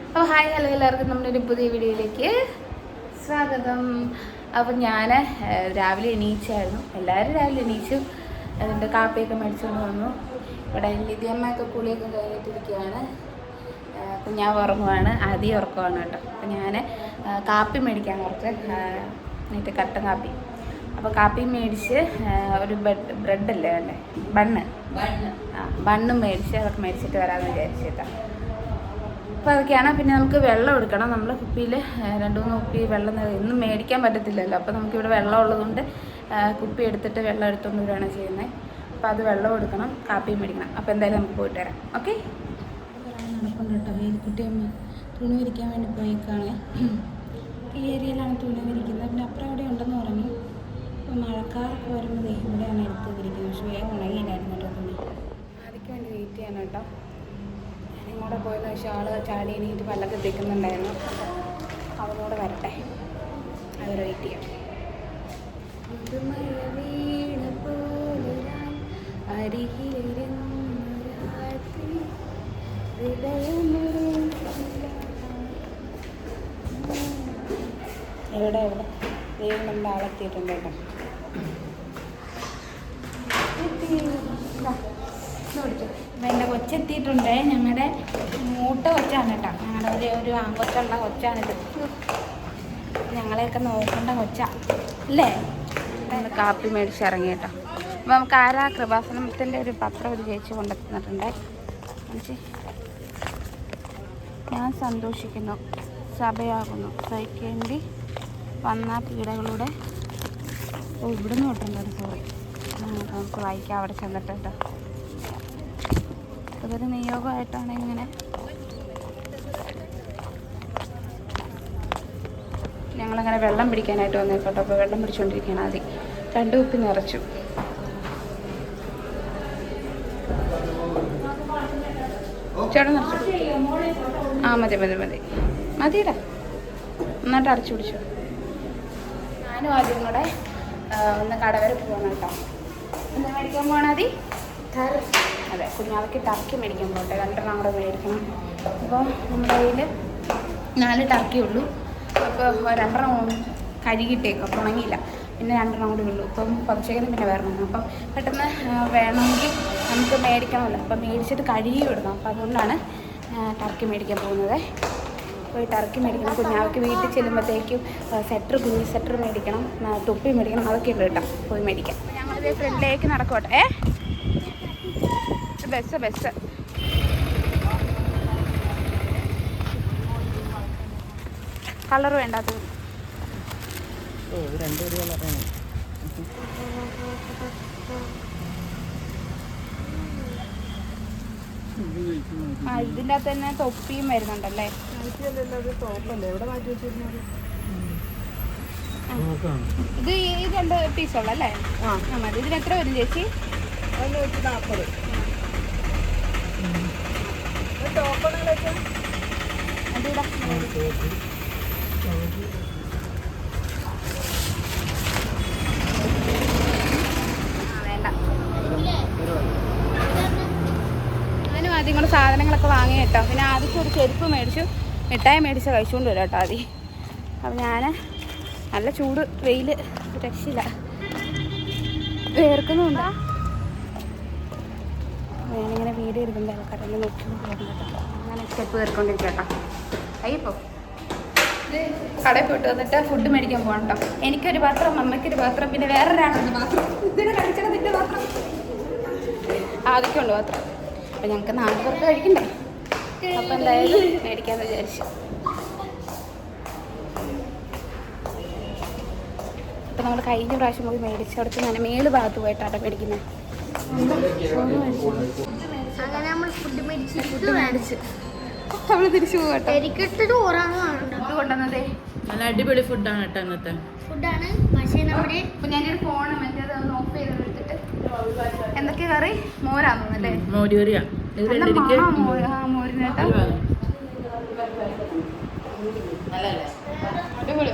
അപ്പോൾ hi hello എല്ലാവർക്കും നമ്മുടെ ഒരു പുതിയ വീഡിയോയിലേക്ക് സ്വാഗതം. അപ്പം ഞാൻ രാവിലെ എണീച്ചായിരുന്നു, എല്ലാവരും രാവിലെ എണീച്ചു. അതിൻ്റെ കാപ്പിയൊക്കെ മേടിച്ചുകൊണ്ട് വന്നു. ഇവിടെ ലിതിയമ്മയൊക്കെ കുളിയൊക്കെ കഴിഞ്ഞിട്ടിരിക്കുകയാണ്. കുഞ്ഞാവ് ഉറങ്ങുവാണ്, ആദ്യം ഉറക്കമാണ് കേട്ടോ. അപ്പം ഞാൻ കാപ്പി മേടിക്കാൻ കുറച്ച് എന്നിട്ട് കട്ടൻ കാപ്പി. അപ്പോൾ കാപ്പി മേടിച്ച് ഒരു ബ്രെഡല്ലേ അല്ലേ ബണ്ണും മേടിച്ച് അതൊക്കെ മേടിച്ചിട്ട് വരാമെന്ന് വിചാരിച്ചിട്ടാണ്. അപ്പോൾ അതൊക്കെയാണ്. പിന്നെ നമുക്ക് വെള്ളം എടുക്കണം. നമ്മൾ കുപ്പിയിൽ 2-3 കുപ്പി വെള്ളം ഇന്നും മേടിക്കാൻ പറ്റത്തില്ലല്ലോ. അപ്പോൾ നമുക്കിവിടെ വെള്ളം ഉള്ളതുകൊണ്ട് കുപ്പി എടുത്തിട്ട് വെള്ളം എടുത്തുകൊണ്ട് വരികയാണ് ചെയ്യുന്നത്. അപ്പോൾ അത് വെള്ളം എടുക്കണം, കാപ്പിയും മേടിക്കണം. അപ്പോൾ എന്തായാലും നമുക്ക് പോയിട്ട് വരാം. ഓക്കെ. നടപ്പുണ്ട് കേട്ടോ. കുട്ടിയമ്മ തുണി വിരിക്കാൻ വേണ്ടി പോയേക്കാണ്. ഈ ഏരിയയിലാണ് തുണി വിരിക്കുന്നത്. പിന്നെ അപ്പുറം അവിടെ ഉണ്ടെന്ന് പറഞ്ഞു. അപ്പോൾ മഴക്കാരൊക്കെ വരുമ്പോൾ ഇവിടെയാണ് എടുത്ത് വിരിക്കുന്നത്. പക്ഷേ വേഗം ഉണങ്ങിയില്ലായിരുന്നു കേട്ടോ തുണി. അതിക്ക് വേണ്ടി വെയിറ്റ് ചെയ്യാൻ കേട്ടോ. ഞാനിങ്ങോടെ പോയെന്ന് വെച്ചാൽ ആൾ ചാടി എണീറ്റ് പല്ലൊക്കെ തേക്കുന്നുണ്ടായിരുന്നു. അവനോട് വരട്ടെ, അവർ വെയിറ്റ് ചെയ്യാം. എവിടെ ദൈവം നമ്മുടെ ആളെത്തിയിട്ടുണ്ട് കേട്ടോ. എൻ്റെ കൊച്ചെത്തിയിട്ടുണ്ട്. ഞങ്ങളുടെ മൂട്ട കൊച്ചാണ് കേട്ടോ. ഞങ്ങളുടെ ഒരു ആൺകൊച്ചുള്ള കൊച്ചാണിത്. ഞങ്ങളെയൊക്കെ നോക്കേണ്ട കൊച്ചാ അല്ലേ. നമ്മൾ കാപ്പി മേടിച്ചിറങ്ങി കേട്ടോ. അപ്പോൾ നമുക്ക് ആരാ കൃപാസനത്തിൻ്റെ ഒരു പത്രം ഒരു ചേച്ചി കൊണ്ടെത്തുന്നിട്ടുണ്ട്. ഞാൻ സന്തോഷിക്കുന്നു, സഭയാകുന്നു, സഹിക്കേണ്ടി വന്ന പീഡകളുടെ ഇവിടുന്ന് തൊട്ടുണ്ട്. സോറി, നമുക്ക് വായിക്കാം അവിടെ ചെന്നിട്ട് കേട്ടോ. അതൊരു നിയോഗമായിട്ടാണ് ഇങ്ങനെ. ഞങ്ങളങ്ങനെ വെള്ളം പിടിക്കാനായിട്ട് വന്നേക്കോട്ടോ. അപ്പോൾ വെള്ളം പിടിച്ചുകൊണ്ടിരിക്കുകയാണ്. ആദ്യം 2 കുപ്പി നിറച്ചു. ചേട്ടൻ നിറച്ചു. മതി മതിയിടാ. നന്നായിട്ട് അടച്ചു പിടിച്ചു. ഞാനും ആദ്യം കൂടെ ഒന്ന് കട വരെ പോകണം കേട്ടോ. എന്താ മേടിക്കാൻ പോകണം? അതെ, കുഞ്ഞാവയ്ക്ക് ടർക്കി മേടിക്കാൻ പോകട്ടെ. 2 കൂടെ മേടിക്കണം. അപ്പോൾ നമ്മുടെ കയ്യിൽ 4 ടർക്കി ഉള്ളൂ. അപ്പോൾ 2 കഴുകിയിട്ടേക്കും. അപ്പോൾ ഉണങ്ങിയില്ല. പിന്നെ 2 കൂടി ഉള്ളൂ. അപ്പം കുറച്ചേക്കും പിന്നെ വരണം. അപ്പം പെട്ടെന്ന് വേണമെങ്കിൽ നമുക്ക് മേടിക്കണമല്ലോ. അപ്പം മേടിച്ചിട്ട് കഴുകി വിടണം. അപ്പം അതുകൊണ്ടാണ് ടർക്കി മേടിക്കാൻ പോകുന്നത്. അപ്പോൾ ഈ ടർക്കി മേടിക്കണം. കുഞ്ഞാവയ്ക്ക് വീട്ടിൽ ചെല്ലുമ്പോഴത്തേക്കും കുഞ്ഞി സെറ്റർ മേടിക്കണം, തൊപ്പി മേടിക്കണം. അതൊക്കെ ഉണ്ട് കേട്ടോ. പോയി മേടിക്കാം. അപ്പോൾ ഞങ്ങളിത് ഫ്രണ്ടിലേക്ക് നടക്കട്ടെ. ബസ് കളർ വേണ്ടാത്തത്. ഇതിൻ്റെ അകത്ത് തന്നെ തൊപ്പിയും വരുന്നുണ്ടല്ലേ. ഇത് 2 പീസുള്ളല്ലേ? മതി. ഇതിന് എത്ര വരും ചേച്ചി? 140. അതിടാ. വേണ്ട. അതിനും ആദ്യം കൂടെ സാധനങ്ങളൊക്കെ വാങ്ങി കേട്ടോ. പിന്നെ ആദ്യം ഒരു ചെരുപ്പ് മേടിച്ചു, മിഠായി മേടിച്ച് കഴിച്ചുകൊണ്ട് വരും കേട്ടോ ആദ്യം. അപ്പം ഞാൻ നല്ല ചൂട്, വെയിൽ രക്ഷയില്ല, വേർക്കുന്നുണ്ടോ. ഞാനിങ്ങനെ വീഡിയോ എടുക്കുമ്പോൾ ആൾക്കാരെന്നെ നോക്കിക്കൊണ്ട് വരുന്നത് കേട്ടോ. അങ്ങനെ സ്റ്റെപ്പ് കയറിക്കൊണ്ടിരിക്കുക കേട്ടോ. അയ്യപ്പോ കടയിൽ പോയിട്ട് വന്നിട്ട് ഫുഡ് മേടിക്കാൻ പോകണം കേട്ടോ. എനിക്കൊരു പാത്രം, അമ്മയ്ക്കൊരു പാത്രം, പിന്നെ വേറൊരാളുണ്ട് പാത്രം. ഇതിന് കഴിച്ചതിൻ്റെ പാത്രം ആദ്യമൊക്കെയുണ്ട് പാത്രം. അപ്പം ഞങ്ങൾക്ക് 4 പേർക്ക് കഴിക്കണ്ടേ. അപ്പം എന്തായാലും മേടിക്കാമെന്ന് വിചാരിച്ചു. അപ്പം നമ്മൾ കഴിഞ്ഞ പ്രാവശ്യം പോയി മേടിച്ച് അവിടുത്തെ ഞാൻ മേല് ഭാഗത്ത് പോയിട്ടാണ് മേടിക്കുന്നത്. അങ്ങനെ നമ്മൾ ഫുഡ് മേടിച്ച് നമ്മൾ തിരിച്ചു പോകട്ടെ. ഫുഡ് കൊണ്ടുവന്നതേ നല്ല അടിപൊളി ഫുഡാണ് കേട്ടോ. ഇന്നത്തെ ഫുഡാണ്. പക്ഷേ നമ്മുടെ ഇപ്പം ഞാനൊരു ഫോണ് മറ്റേത് ഒന്ന് ഓഫ് ചെയ്ത് എടുത്തിട്ട് എന്തൊക്കെ കറി മോരാന്നല്ലേ. മോരുകറിയാ. മോരിനേട്ടാ അടിപൊളി.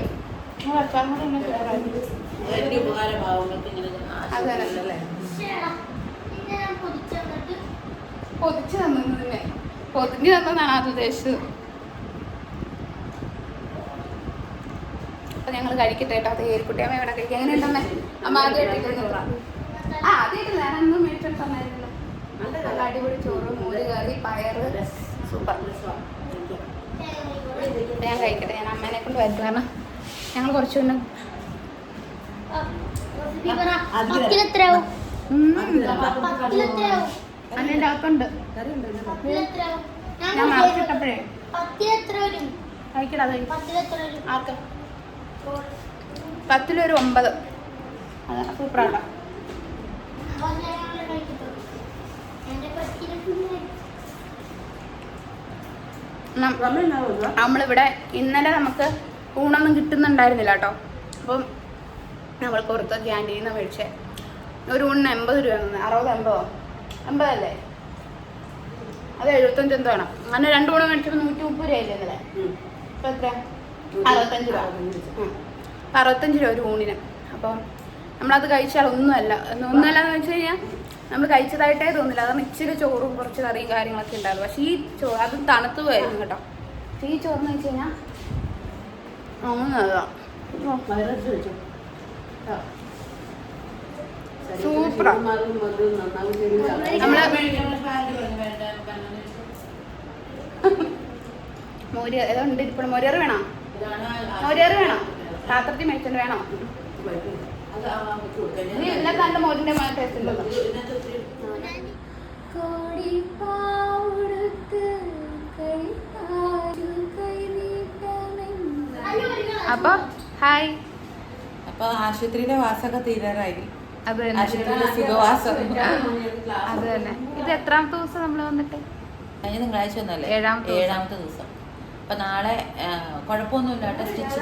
പൊതിച്ച് തന്നതിനെ പൊതിഞ്ഞ് തന്നതാണ് അത് ഉദ്ദേശിച്ചത്. അപ്പം ഞങ്ങൾ കഴിക്കട്ടെ കേട്ടോ. അത് ഏരിക്കുട്ടിയമ്മ ഇവിടെ കഴിക്കുക. എങ്ങനെയുണ്ടമ്മേ? അമ്മ ആദ്യമായിട്ടില്ല. ആ ആദ്യമായിട്ടില്ല, ഞാനൊന്നും മേടിച്ചോണ്ട് തന്നായിരുന്നല്ലോ. നല്ല അടിപൊളി ചോറ്, മോര് കറി, പയറ്, സൂപ്പർ. ഞാൻ കഴിക്കട്ടെ. ഞാൻ അമ്മേനെ കൊണ്ട് വരുന്നത് കാരണം ഞങ്ങൾ കുറച്ച് മുന്നേ അതിൻ്റെ അകത്തുണ്ട്. ഞാൻ മറച്ചിട്ടപ്പോഴേ കഴിക്കടാ. ആർക്ക് 10 ഒരു 9. അതാണ് സൂപ്പറാട്ടോ. നമ്മളിവിടെ ഇന്നലെ നമുക്ക് ഊണൊന്നും കിട്ടുന്നുണ്ടായിരുന്നില്ല കേട്ടോ. അപ്പം നമ്മൾ പുറത്ത് ക്യാൻറ്റീനിൽ നിന്ന് മേടിച്ചേ. ഒരു ഊണിന് 80 രൂപ, 60-80 80 അല്ലേ? അത് 75 എന്തോ വേണം. അങ്ങനെ 2 ഊണ് മേടിച്ചപ്പോൾ 130 രൂപയല്ലേ ഇന്നലെ? ഇപ്പം എത്ര? 65 രൂപ. 65 രൂപ ഒരു ഊണിന്. അപ്പം നമ്മളത് കഴിച്ചാൽ ഒന്നുമല്ല എന്ന് വെച്ച് കഴിഞ്ഞാൽ നമ്മൾ കഴിച്ചതായിട്ടേ തോന്നില്ല. അതാണ് ഇച്ചിരി ചോറും കുറച്ച് കറിയും കാര്യങ്ങളൊക്കെ ഉണ്ടായിരുന്നു. പക്ഷേ ഈ ചോറ് അത് തണുത്തു പോയായിരുന്നു കേട്ടോ. പക്ഷേ ഈ ചോറെന്ന് വെച്ച് കഴിഞ്ഞാൽ സൂപ്പറാണ്. മോര് ഏതുണ്ട് ഇപ്പോൾ? മോരേറ് വേണോ? മോരേറ് വേണോ? പാത്രത്തിൽ മേടിച്ചിട്ട് വേണോ? ഇതിനകത്ത് നല്ല മോരിന്റെ ടേസ്റ്റ് ഉണ്ടല്ലോ. അപ്പൊ ഹായ്. അപ്പൊ ആശുപത്രിയിലെ വാസമൊക്കെ തീരാറായി. അത് തന്നെ, ആശുപത്രിയിലെ സുഖവാസം. അത് തന്നെ. ഇത് എത്രാമത്തെ ദിവസം നമ്മൾ വന്നിട്ട്? കഴിഞ്ഞ തിങ്കളാഴ്ച ഒന്നല്ലേ? 7ാമത്തെ ദിവസം. അപ്പൊ നാളെ കുഴപ്പമൊന്നുമില്ല കേട്ടോ. സ്റ്റിച്ച്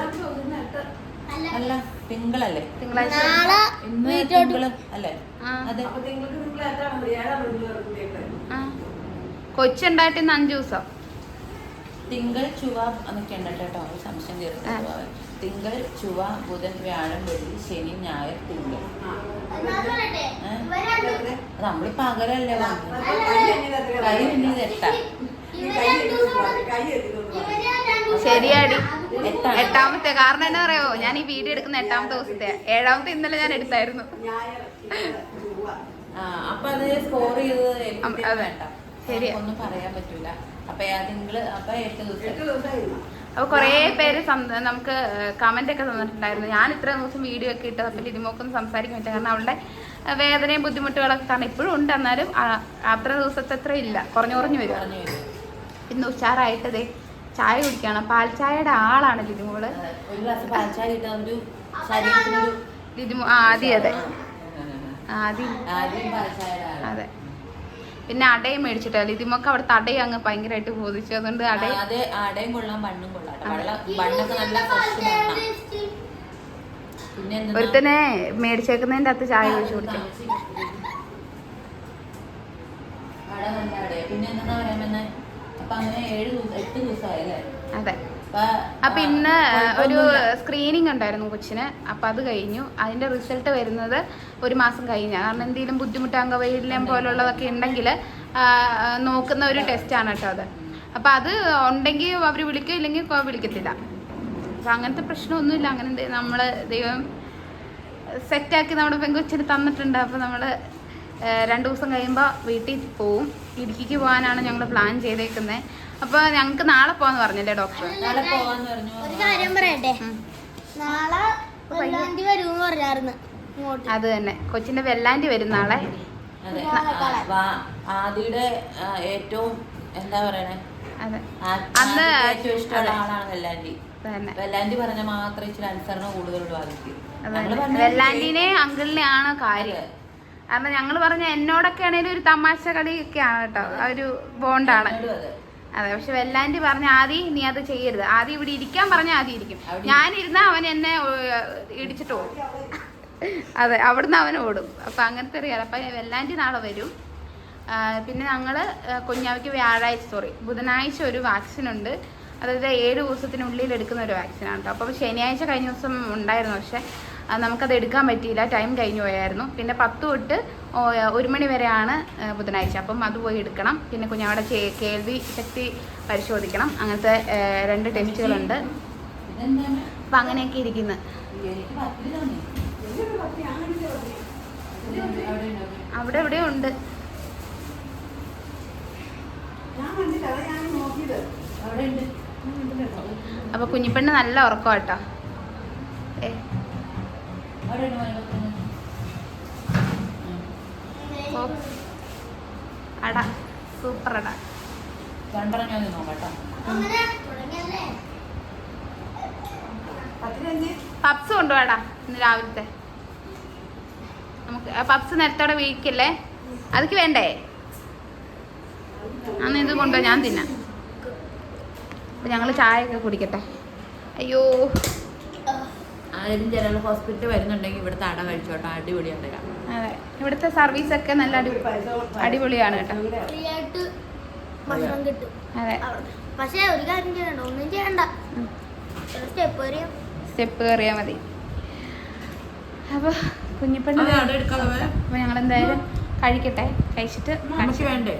അല്ല തിങ്കളല്ലേ? തിങ്കളാഴ്ച. ഇന്ന് തിങ്കള് അല്ലേ? അതെ. കൊച്ചുണ്ടായിട്ട് ഇന്ന് 5 ദിവസം. തിങ്കൾ ചൊവ്വ എന്നൊക്കെ ഉണ്ട് കേട്ടോ. സംശയം തീർന്നു. തിങ്കൾ ചൊവ്വ ബുധൻ വ്യാഴം വെള്ളി ശനി ഞായർ തിങ്കൾ. നമ്മളിപ്പോ അകലല്ലേ വന്നത്. കൈ പിന്നീട് 8. ശരിയാടി 8ാമത്തെ. കാരണം എന്നാ പറയോ, ഞാൻ ഈ വീഡിയോ എടുക്കുന്ന 8ാമത്തെ ദിവസത്തെ. 7ാമത്തെ ഇന്നലെ ഞാൻ എടുത്തായിരുന്നു. അപ്പൊ അത് സ്കോർ ചെയ്തത് വേണ്ട, ശരിയാ, ഒന്നും പറയാൻ പറ്റൂല. അപ്പൊ തിങ്കള് അപ്പൊ 8 ദിവസം. അപ്പോൾ കുറേ പേര് നമുക്ക് കമൻ്റ് ഒക്കെ തന്നിട്ടുണ്ടായിരുന്നു. ഞാൻ ഇത്രയും ദിവസം വീഡിയോ ഒക്കെ ഇട്ടത് അപ്പം ലിതിമോക്കൊന്നും സംസാരിക്കാൻ പറ്റില്ല. കാരണം അവളുടെ വേദനയും ബുദ്ധിമുട്ടുകളൊക്കെ കാരണം ഇപ്പോഴും ഉണ്ട്. എന്നാലും അത്ര ദിവസത്തെ അത്ര ഇല്ല, കുറഞ്ഞു വരും. ഇന്ന് ഉഷാറായിട്ടതേ ചായ കുടിക്കുകയാണ്. പാൽ ചായയുടെ ആളാണ് ലിതിമോള്. ഒരു ഗ്ലാസ് പാൽ ചായ ലിതിമോ അതെ. പിന്നെ അടയും മേടിച്ചിട്ടാ ലിതിമൊക്കെ അവിടുത്തെ അടയും അങ്ങ് ഭയങ്കരമായിട്ട് ബോധിച്ചു. അതുകൊണ്ട് അടയും കൊള്ളാം, മണ്ണും കൊള്ളാം. ഒരുത്തനെ മേടിച്ചേക്കുന്നതിന്റെ അകത്ത് ചായ ഒഴിച്ചു കൊടുത്തു. പിന്നെ എന്താ പറയാ, അപ്പൊ അങ്ങനെ 8 ദിവസമായല്ലേ? അതെ. അപ്പൊ ഇന്ന് ഒരു സ്ക്രീനിങ് ഉണ്ടായിരുന്നു കൊച്ചിന്. അപ്പൊ അത് കഴിഞ്ഞു. അതിന്റെ റിസൾട്ട് വരുന്നത് 1 മാസം കഴിഞ്ഞ. കാരണം എന്തെങ്കിലും ബുദ്ധിമുട്ട് അംഗവൈകല്യം പോലുള്ളതൊക്കെ ഉണ്ടെങ്കിൽ നോക്കുന്ന ഒരു ടെസ്റ്റാണ് കേട്ടോ അത്. അപ്പൊ അത് ഉണ്ടെങ്കിൽ അവർ വിളിക്കും, ഇല്ലെങ്കിൽ വിളിക്കത്തില്ല. അപ്പൊ അങ്ങനത്തെ പ്രശ്നമൊന്നുമില്ല. അങ്ങനെ നമ്മള് ദൈവം സെറ്റാക്കി നമ്മുടെ പെങ്കൊച്ചിന് തന്നിട്ടുണ്ട്. അപ്പൊ നമ്മള് 2 ദിവസം കഴിയുമ്പോൾ വീട്ടിൽ പോവും. ഇടുക്കിക്ക് പോകാനാണ് ഞങ്ങൾ പ്ലാൻ ചെയ്തേക്കുന്നത്. അപ്പൊ ഞങ്ങൾക്ക് നാളെ പോവാന്ന് പറഞ്ഞല്ലേ ഡോക്ടർ? ഒരു കാര്യം പറയട്ടെ, നാളെ വെള്ളാണ്ടി വരുമെന്ന് പറഞ്ഞായിരുന്നു. അത് തന്നെ, കൊച്ചിന്റെ വെള്ളാണ്ടി വരും നാളെ. ആദിയുടെ ഏറ്റവും എന്താ പറയണേ, അന്ന് ഏറ്റവും ഇഷ്ടമുള്ള ആളാണ് വെള്ളാണ്ടി. വെള്ളാണ്ടി പറഞ്ഞ മാത്രമേ ഇച്ചിരി അനുസരണ കൂടുതലുള്ളൂ ആദിക്ക്. വെള്ളാണ്ടിനെ അങ്കിളിനെ ആണ് കാര്യം. കാരണം ഞങ്ങൾ പറഞ്ഞ എന്നോടൊക്കെ ആണെങ്കിലും ഒരു തമാശ കളിയൊക്കെയാണ് കേട്ടോ, ആ ഒരു ബോണ്ടാണ്. അതെ. പക്ഷെ വെല്ലാണ്ടി പറഞ്ഞ ആദി നീ അത് ചെയ്യരുത്, ആദ്യം ഇവിടെ ഇരിക്കാൻ പറഞ്ഞ ആദ്യം ഇരിക്കും. ഞാനിരുന്ന അവൻ എന്നെ ഇടിച്ചിട്ട് ഓടും. അതെ, അവിടുന്ന് അവൻ ഓടും. അപ്പൊ അങ്ങനത്തെ അറിയാം. അപ്പൊ വെല്ലാണ്ടി നാളെ വരും. പിന്നെ ഞങ്ങള് കുഞ്ഞാവയ്ക്ക് ബുധനാഴ്ച ഒരു വാക്സിൻ ഉണ്ട്. അതായത് 7 ദിവസത്തിനുള്ളിൽ എടുക്കുന്ന ഒരു വാക്സിനാണ് കേട്ടോ. അപ്പോൾ ശനിയാഴ്ച കഴിഞ്ഞ ദിവസം ഉണ്ടായിരുന്നു, പക്ഷെ നമുക്കത് എടുക്കാൻ പറ്റിയില്ല, ടൈം കഴിഞ്ഞു പോയായിരുന്നു. പിന്നെ 10 തൊട്ട് 1 മണി വരെയാണ് ബുധനാഴ്ച. അപ്പം അത് പോയി എടുക്കണം. പിന്നെ കുഞ്ഞാവിടെ കേൾവി ശക്തി പരിശോധിക്കണം. അങ്ങനത്തെ 2 ടെസ്റ്റുകളുണ്ട്. ഇതെന്താണ്? അപ്പം അങ്ങനെയൊക്കെ ഇരിക്കുന്നു. എനിക്ക് പത്തിരി തോന്നി. അവിടെ ഉണ്ടോ? അവിടെ എവിടെയോ ഉണ്ട്. അവിടെ ഉണ്ട്. അപ്പോൾ കുഞ്ഞിപ്പെണ്ണ് നല്ല ഉറക്കം കേട്ടോ. അവിടെ ഉണ്ട് മോനെ പത്തിരി. അട സൂപ്പർ അട. രണ്ടെണ്ണം ഞാൻ നോക്കട്ടോ. അങ്ങനെ തുടങ്ങിയല്ലേ? പപ്സ് കൊണ്ടുപോടാ ഇന്ന് രാവിലത്തെ. നമുക്ക് പപ്സ് നേരത്തോടെ വീക്കല്ലേ, അതൊക്കെ വേണ്ടേ? അന്ന് ഇത് കൊണ്ടുപോയി ഞാൻ തിന്നാം. അപ്പം ഞങ്ങൾ ചായയൊക്കെ കുടിക്കട്ടെ. അയ്യോ, ആരെങ്കിലും ചില ഹോസ്പിറ്റലിൽ വരുന്നുണ്ടെങ്കിൽ ഇവിടുത്തെ അട കഴിച്ചോട്ടോ, അടിപൊളിയാണ്. അതെ, ഇവിടുത്തെ സർവീസൊക്കെ നല്ല അടിപൊളിയാണ് കേട്ടോ. ഫ്രീ ആയിട്ട് ഭക്ഷണം കിട്ടും. അതെ, പക്ഷേ ഒരു കാര്യം ചെയ്യണ്ട, ഒന്നും ചെയ്യണ്ട, സ്റ്റെപ്പ് കയറിയാൽ മതി. അപ്പോൾ കുഞ്ഞിപ്പെണ്ണ് അപ്പോൾ ഞങ്ങൾ എന്തായാലും കഴിക്കട്ടെ. കഴിച്ചിട്ട് വേണ്ടേ?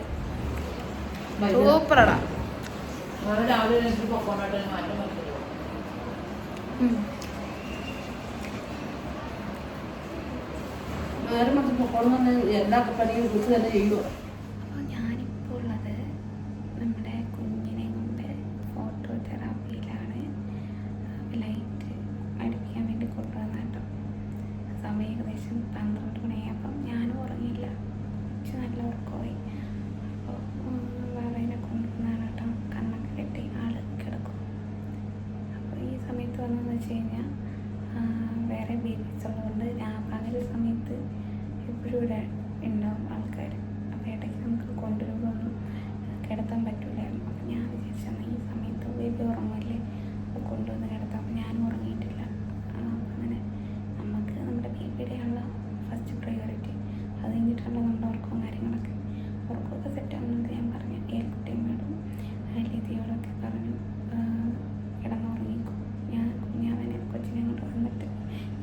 സൂപ്പറടാ. വേറെ മറ്റു പൊക്കോളം എല്ലാ പണിയും കുറിച്ച് തന്നെ ചെയ്യുമോ? അപ്പോൾ ഞാനിപ്പോൾ ഉള്ളത് നമ്മുടെ കുഞ്ഞിനെ കൊണ്ട് ഫോട്ടോ തെറാപ്പിയിലാണ്. ലൈറ്റ് അടിപ്പിക്കാൻ വേണ്ടി കൊണ്ടുവന്ന കേട്ടോ. സമയം ഏകദേശം 12 മണിയായി. അപ്പം ഞാനും ഉറങ്ങിയില്ല, പക്ഷെ നല്ല ഉറക്കമായി. അപ്പോൾ വേറെ കൊണ്ടുവന്നാണ് കേട്ടോ. കണ്ണൊക്കെ കെട്ടി ആൾ കിടക്കും. അപ്പോൾ ഈ സമയത്ത് വന്നതെന്ന് വെച്ച് കഴിഞ്ഞാൽ വേറെ ബേബീസ് ഉള്ളതുകൊണ്ട് പകൽ സമയത്ത് എപ്പോഴും ഇവിടെ ഉണ്ടാവും ആൾക്കാർ. അപ്പോൾ ഇടയ്ക്ക് നമുക്ക് കൊണ്ടുവരുമ്പോഴൊന്നും കിടത്താൻ പറ്റില്ലായിരുന്നു. അപ്പോൾ ഞാൻ വിചാരിച്ചാൽ ഈ സമയത്ത് ബേബി ഉറങ്ങുമല്ലേ, അപ്പോൾ കൊണ്ടുവന്ന് കിടത്താം. അപ്പോൾ ഞാനും ഉറങ്ങിയിട്ടില്ല. അങ്ങനെ നമുക്ക് നമ്മുടെ ബേബിയുടെയുള്ള ഫസ്റ്റ് പ്രയോറിറ്റി. അത് കഴിഞ്ഞിട്ടുള്ള നമ്മുടെ ഉറക്കവും കാര്യങ്ങളൊക്കെ. ഉറക്കമൊക്കെ സെറ്റാവുന്നത് ഞാൻ പറഞ്ഞു ഏൽക്കുട്ടിയമ്മയോടും ലിതിയോടൊക്കെ പറഞ്ഞു കിടന്നുറങ്ങിക്കും. ഞാൻ കൊച്ചിനെ കൊണ്ട് വന്നിട്ട്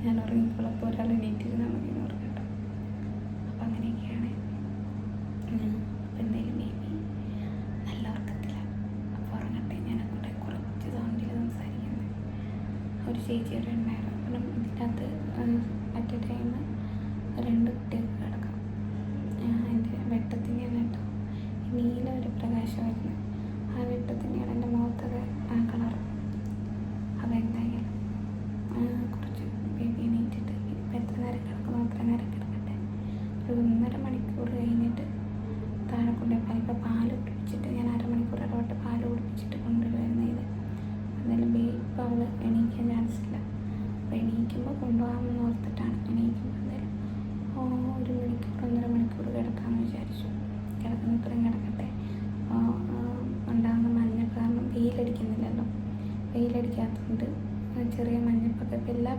ഞാൻ ഉറങ്ങിക്കോളാം, അപ്പോൾ ഒരാൾ എണീറ്റിരുന്നാൽ മതി എന്ന് പറഞ്ഞു കേട്ടോ. അപ്പോൾ അങ്ങനെയൊക്കെയാണ്. അപ്പോൾ എന്തായാലും ബേബി നല്ല ഉറക്കത്തിലാണ്. അപ്പോൾ ഉറങ്ങട്ടെ. ഞാൻ അങ്ങോട്ട് കുറച്ച് സൗണ്ടിൽ സംസാരിക്കുന്നത്. ഒരു ചേച്ചിയുടെ ഉണ്ടായിരുന്നു. അപ്പം ഇതിനകത്ത് അറ്റ് എ ടൈം 2 കുട്ടികൾക്ക് കിടക്കാം. എൻ്റെ വെട്ടത്തിനെയാണ് കേട്ടോ നീല ഒരു പ്രകാശം വരുന്നത്. ആ വെട്ടത്തിനെയാണ് എൻ്റെ മുഖത്തൊക്കെ ആ കളർ. അപ്പോൾ എന്തായാലും കുറച്ച് ബേബി എണീറ്റിട്ട് ഇപ്പം എത്ര നേരം കിടക്കുന്നു അത്ര നേരം കിടക്കട്ടെ. ഒരു 1.5 മണിക്കൂർ കഴിഞ്ഞിട്ട് താഴെ കൊണ്ടുപോയി ഇപ്പോൾ പാല് കുടിപ്പിച്ചിട്ട് ഞാൻ അരമണിക്കൂർ ഇടവിട്ട് പാല് കുടിപ്പിച്ചിട്ട് കൊണ്ടുവരുന്ന ഇത്. എന്തായാലും ഇപ്പോൾ അവൾ എണീക്കാൻ ചാൻസ് ഇല്ല. അപ്പോൾ എണീക്കുമ്പോൾ കൊണ്ടുപോകാമെന്ന് ഓർത്തിട്ടാണ്. എണീക്കുമ്പോൾ എന്തായാലും 1 മണിക്കൂർ 1.5 മണിക്കൂർ കിടക്കാമെന്ന് വിചാരിച്ചു. കിടക്കുന്ന ഇത്രയും കിടക്കട്ടെ. ഉണ്ടാകുന്ന മഞ്ഞപ്പ് കാരണം വെയിലടിക്കുന്നില്ലല്ലോ. വെയിലടിക്കാത്തതുകൊണ്ട് ചെറിയ മഞ്ഞപ്പൊക്കെ ഇപ്പോൾ എല്ലാ